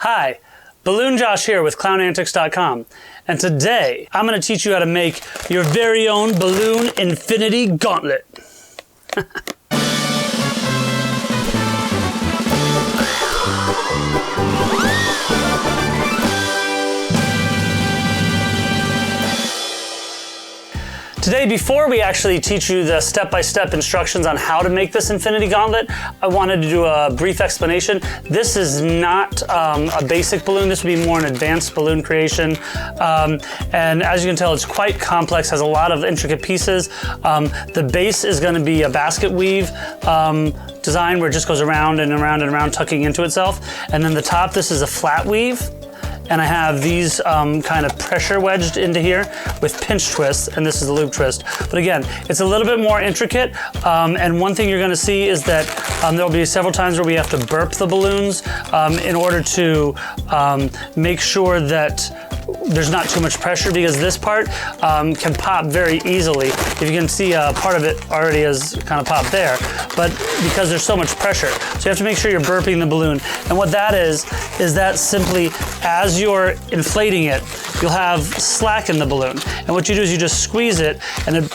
Hi, Balloon Josh here with ClownAntics.com, and today I'm going to teach you how to make your very own balloon Infinity Gauntlet. Today, before we actually teach you the step-by-step instructions on how to make this Infinity Gauntlet, I wanted to do a brief explanation. This is not a basic balloon. This would be more an advanced balloon creation. And as you can tell, it's quite complex, has a lot of intricate pieces. The base is going to be a basket weave design where it just goes around and around and around, tucking into itself. And then the top, this is a flat weave. And I have these kind of pressure wedged into here with pinch twists, and this is the loop twist. But again, it's a little bit more intricate, and one thing you're gonna see is that there'll be several times where we have to burp the balloons in order to make sure that there's not too much pressure, because this part can pop very easily. If you can see, part of it already has kind of popped there, but because there's so much pressure. So you have to make sure you're burping the balloon. And what that is that simply as you're inflating it, you'll have slack in the balloon. And what you do is you just squeeze it, and it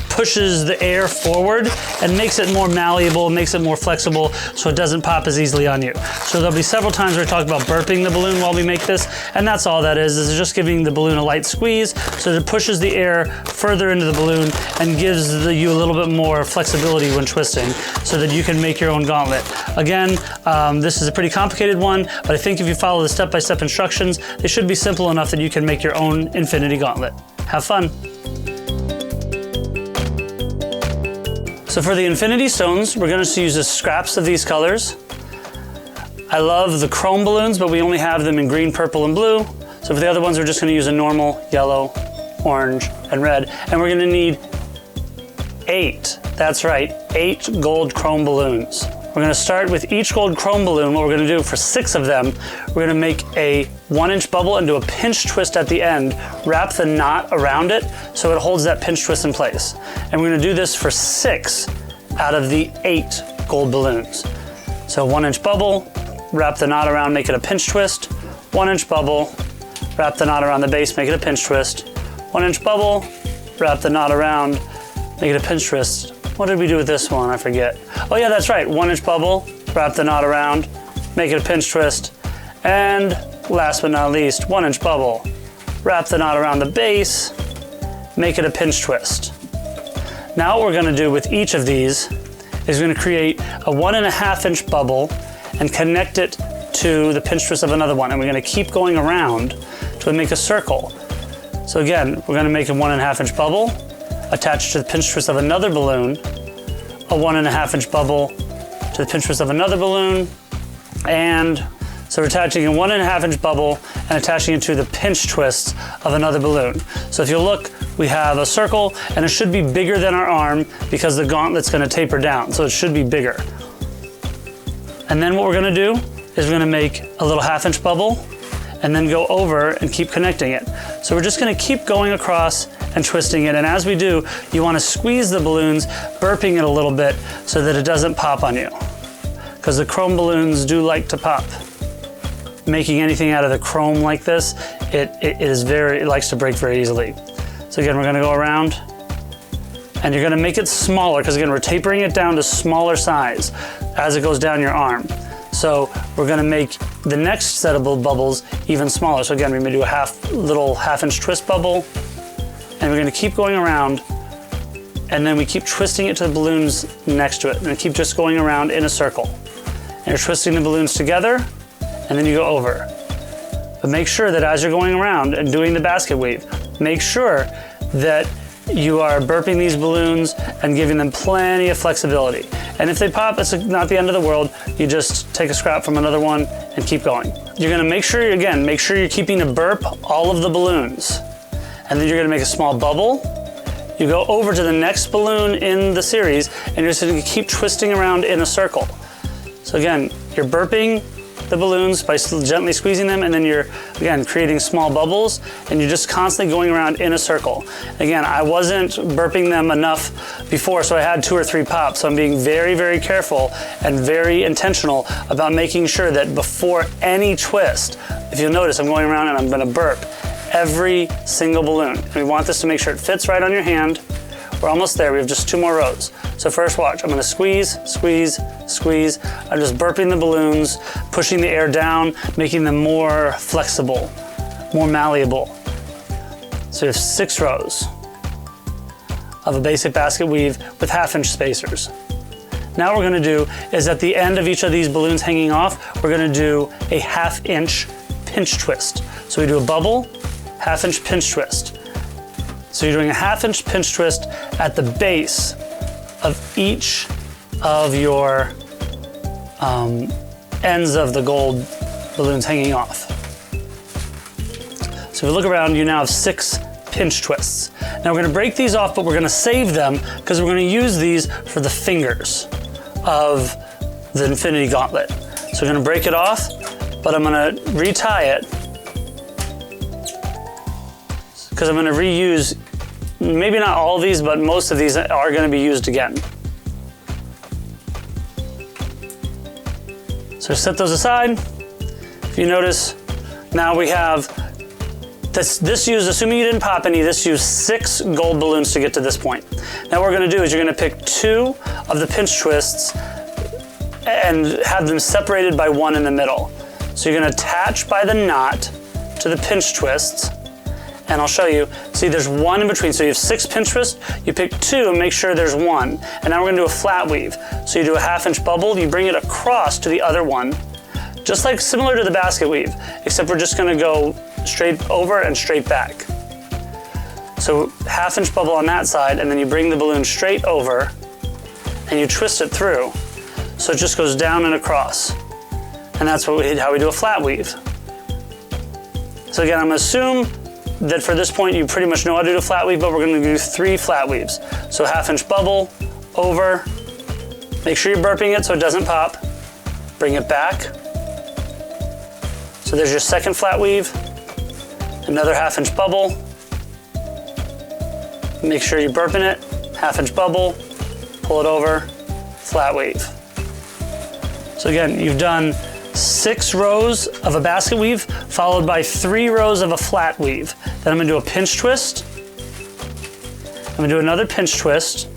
pushes the air forward and makes it more malleable, makes it more flexible, so it doesn't pop as easily on you. So there'll be several times where we talk about burping the balloon while we make this, and that's all that is just giving the balloon a light squeeze so that it pushes the air further into the balloon and gives you a little bit more flexibility when twisting so that you can make your own gauntlet. Again, this is a pretty complicated one, but I think if you follow the step-by-step instructions, they should be simple enough that you can make your own Infinity Gauntlet. Have fun. So for the Infinity Stones, we're going to use the scraps of these colors. I love the chrome balloons, but we only have them in green, purple, and blue. So for the other ones, we're just going to use a normal yellow, orange, and red. And we're going to need 8, that's right, 8 gold chrome balloons. We're going to start with each gold chrome balloon. What we're going to do for 6 of them, we're going to make a 1-inch bubble and do a pinch twist at the end, wrap the knot around it so it holds that pinch twist in place. And we're going to do this for 6 out of the 8 gold balloons. So 1-inch bubble, wrap the knot around, make it a pinch twist, 1-inch bubble, wrap the knot around the base, make it a pinch twist, 1-inch bubble, wrap the knot around, make it a pinch twist. What did we do with this one? I forget. Oh yeah, that's right. 1-inch bubble, wrap the knot around, make it a pinch twist, and last but not least, 1-inch bubble, wrap the knot around the base, make it a pinch twist. Now what we're going to do with each of these is we're going to create a 1.5-inch bubble and connect it to the pinch twist of another one, and we're going to keep going around to make a circle. So again, we're going to make a 1.5-inch bubble, attached to the pinch twist of another balloon, a 1.5-inch bubble to the pinch twist of another balloon, and so we're attaching a 1.5-inch bubble and attaching it to the pinch twist of another balloon. So if you look, we have a circle, and it should be bigger than our arm because the gauntlet's going to taper down, so it should be bigger. And then what we're going to do is we're going to make a little 1/2-inch bubble and then go over and keep connecting it. So we're just going to keep going across and twisting it, and as we do, you want to squeeze the balloons, burping it a little bit so that it doesn't pop on you, because the chrome balloons do like to pop. Making anything out of the chrome like this, it likes to break very easily. So again, we're going to go around, and you're going to make it smaller, because again, we're tapering it down to smaller size as it goes down your arm. So we're going to make the next set of bubbles even smaller. So again, we're going to do a little 1/2-inch twist bubble, and we're going to keep going around, and then we keep twisting it to the balloons next to it, and keep just going around in a circle. And you're twisting the balloons together, and then you go over. But make sure that as you're going around and doing the basket weave, make sure that you are burping these balloons and giving them plenty of flexibility. And if they pop, it's not the end of the world. You just take a scrap from another one and keep going. You're going to make sure you're keeping to burp all of the balloons. And then you're going to make a small bubble. You go over to the next balloon in the series, and you're just going to keep twisting around in a circle. So again, you're burping the balloons by gently squeezing them, and then you're, again, creating small bubbles, and you're just constantly going around in a circle. Again, I wasn't burping them enough before, so I had 2 or 3 pops, so I'm being very, very careful and very intentional about making sure that before any twist, if you'll notice, I'm going around and I'm gonna burp every single balloon. And we want this to make sure it fits right on your hand. We're almost there, we have just 2 more rows. So first watch, I'm gonna squeeze, squeeze, squeeze. I'm just burping the balloons, pushing the air down, making them more flexible, more malleable. So we have 6 rows of a basic basket weave with 1/2-inch spacers. Now what we're gonna do is at the end of each of these balloons hanging off, we're gonna do a 1/2-inch pinch twist. So we do a bubble, 1/2-inch pinch twist. So you're doing a 1/2-inch pinch twist at the base of each of your ends of the gold balloons hanging off. So if you look around, you now have 6 pinch twists. Now we're gonna break these off, but we're gonna save them because we're gonna use these for the fingers of the Infinity Gauntlet. So we're gonna break it off, but I'm gonna retie it because I'm gonna reuse, maybe not all of these, but most of these are gonna be used again. So set those aside. If you notice, now we have this used, assuming you didn't pop any, this used 6 gold balloons to get to this point. Now what we're gonna do is you're gonna pick 2 of the pinch twists and have them separated by 1 in the middle. So you're gonna attach by the knot to the pinch twists, and I'll show you. See, there's 1 in between. So you have 6 pinch twists, you pick 2 and make sure there's 1. And now we're gonna do a flat weave. So you do a 1/2-inch bubble, you bring it across to the other one, just like similar to the basket weave, except we're just gonna go straight over and straight back. So 1/2-inch bubble on that side, and then you bring the balloon straight over and you twist it through. So it just goes down and across. And that's how we do a flat weave. So again, I'm gonna assume that for this point you pretty much know how to do a flat weave, but we're gonna do 3 flat weaves. So 1/2-inch bubble, over, make sure you're burping it so it doesn't pop, bring it back. So there's your second flat weave, another 1/2-inch bubble, make sure you're burping it, 1/2-inch bubble, pull it over, flat weave. So again, you've done 6 rows of a basket weave, followed by 3 rows of a flat weave. Then I'm gonna do a pinch twist. I'm gonna do another pinch twist.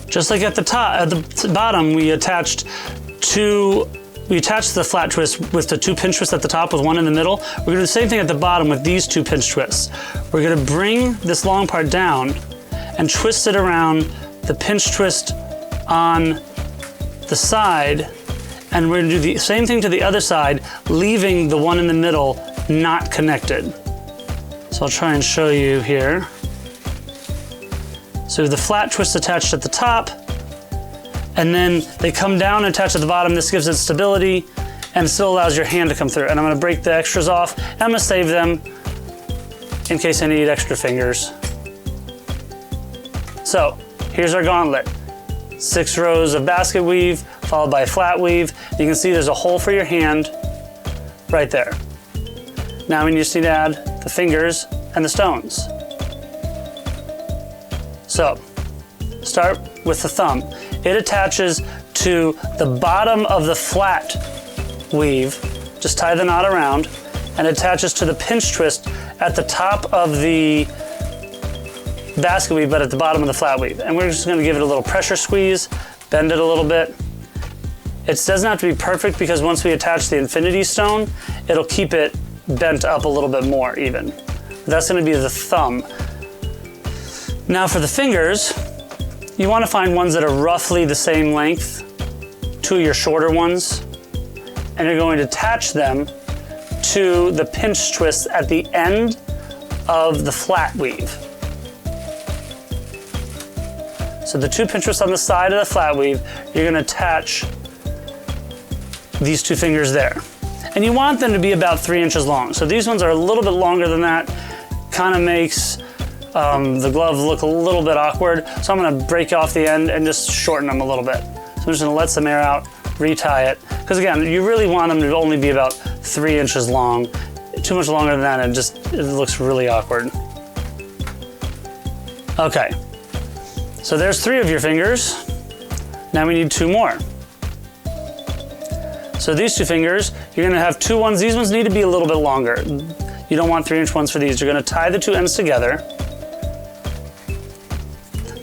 Just like at the top, at the bottom, we attached the flat twist with the 2 pinch twists at the top with 1 in the middle. We're gonna do the same thing at the bottom with these 2 pinch twists. We're gonna bring this long part down and twist it around the pinch twist on the side, and we're gonna do the same thing to the other side, leaving the one in the middle not connected. So I'll try and show you here. So the flat twist attached at the top, and then they come down and attach at the bottom. This gives it stability and still allows your hand to come through. And I'm gonna break the extras off, and I'm gonna save them in case I need extra fingers. So here's our gauntlet. 6 rows of basket weave, followed by a flat weave. You can see there's a hole for your hand right there. Now we just need to add the fingers and the stones. So start with the thumb. It attaches to the bottom of the flat weave. Just tie the knot around, and attaches to the pinch twist at the top of the basket weave, but at the bottom of the flat weave. And we're just gonna give it a little pressure squeeze, bend it a little bit. It doesn't have to be perfect because once we attach the infinity stone, it'll keep it bent up a little bit more even. That's gonna be the thumb. Now for the fingers, you wanna find ones that are roughly the same length, 2 of your shorter ones, and you're going to attach them to the pinch twist at the end of the flat weave. So the 2 pinch twists on the side of the flat weave, you're gonna attach these 2 fingers there. And you want them to be about 3 inches long. So these ones are a little bit longer than that, kind of makes the glove look a little bit awkward. So I'm gonna break off the end and just shorten them a little bit. So I'm just gonna let some air out, retie it. Because again, you really want them to only be about 3 inches long. Too much longer than that, it looks really awkward. Okay, so there's 3 of your fingers. Now we need 2 more. So these 2 fingers, you're gonna have 2 ones. These ones need to be a little bit longer. You don't want 3-inch ones for these. You're gonna tie the 2 ends together.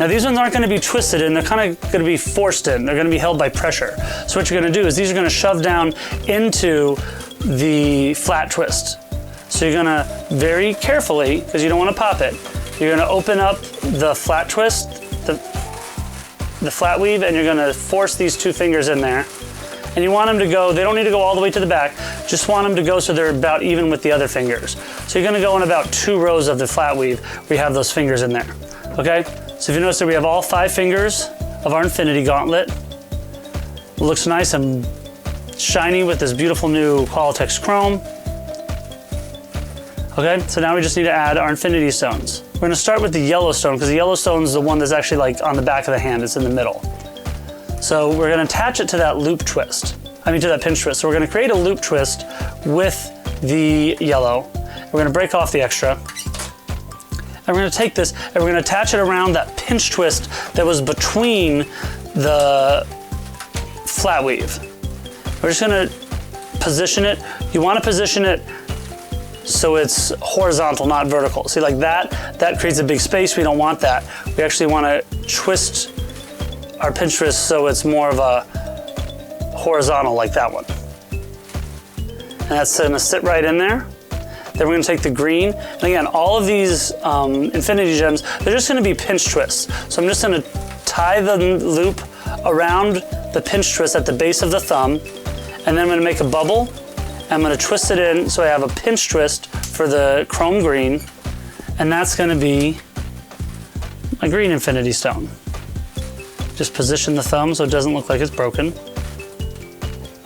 Now these ones aren't gonna be twisted in, they're kind of gonna be forced in. They're gonna be held by pressure. So what you're gonna do is these are gonna shove down into the flat twist. So you're gonna very carefully, because you don't wanna pop it, you're gonna open up the flat twist, the flat weave, and you're gonna force these 2 fingers in there. And you want them to go, they don't need to go all the way to the back, just want them to go so they're about even with the other fingers. So you're gonna go in about 2 rows of the flat weave where you have those fingers in there, okay? So if you notice that we have all 5 fingers of our Infinity Gauntlet. It looks nice and shiny with this beautiful new ClownAntics chrome. Okay, so now we just need to add our Infinity Stones. We're gonna start with the yellow stone because the yellow stone is the one that's actually like on the back of the hand, it's in the middle. So we're gonna attach it to that loop twist. To that pinch twist. So we're gonna create a loop twist with the yellow. We're gonna break off the extra. And we're gonna take this and we're gonna attach it around that pinch twist that was between the flat weave. We're just gonna position it. You wanna position it so it's horizontal, not vertical. See, like that creates a big space. We don't want that. We actually wanna twist our pinch twist so it's more of a horizontal like that one. And that's gonna sit right in there. Then we're gonna take the green. And again, all of these Infinity Gems, they're just gonna be pinch twists. So I'm just gonna tie the loop around the pinch twist at the base of the thumb. And then I'm gonna make a bubble. I'm gonna twist it in so I have a pinch twist for the chrome green. And that's gonna be my green Infinity Stone. Just position the thumb so it doesn't look like it's broken.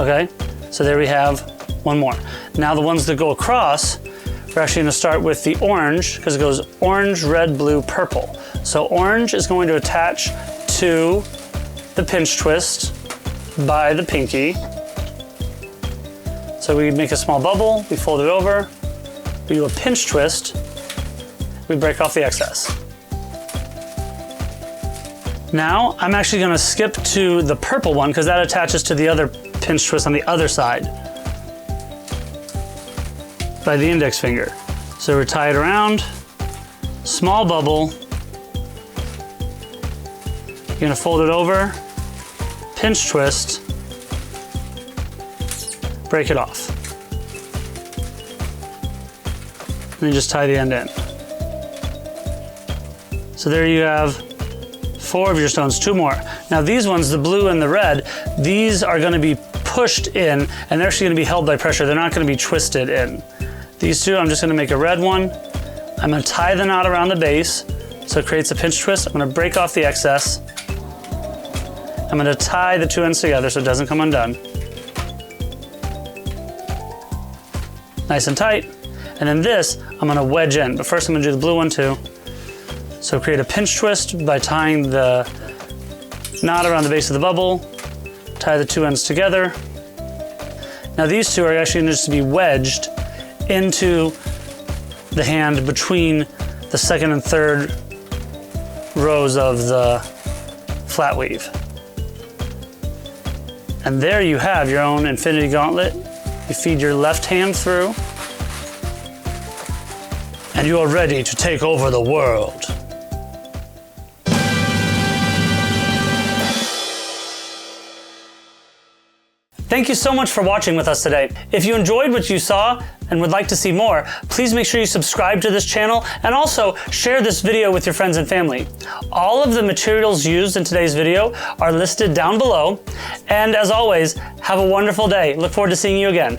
Okay, so there we have one more. Now the ones that go across, we're actually gonna start with the orange because it goes orange, red, blue, purple. So orange is going to attach to the pinch twist by the pinky. So we make a small bubble, we fold it over, we do a pinch twist, we break off the excess. Now I'm actually gonna skip to the purple one because that attaches to the other pinch twist on the other side by the index finger. So we tie it around, small bubble, you're gonna fold it over, pinch twist, break it off. And then just tie the end in. So there you have 4 of your stones, 2 more. Now these ones, the blue and the red, these are gonna be pushed in and they're actually gonna be held by pressure. They're not gonna be twisted in. These 2, I'm just gonna make a red one. I'm gonna tie the knot around the base so it creates a pinch twist. I'm gonna break off the excess. I'm gonna tie the 2 ends together so it doesn't come undone. Nice and tight. And then this, I'm gonna wedge in, but first I'm gonna do the blue one too. So create a pinch twist by tying the knot around the base of the bubble, tie the 2 ends together. Now these 2 are actually gonna just be wedged into the hand between the 2nd and 3rd rows of the flat weave. And there you have your own Infinity Gauntlet. You feed your left hand through, and you are ready to take over the world. Thank you so much for watching with us today. If you enjoyed what you saw and would like to see more, please make sure you subscribe to this channel and also share this video with your friends and family. All of the materials used in today's video are listed down below. And as always, have a wonderful day. Look forward to seeing you again.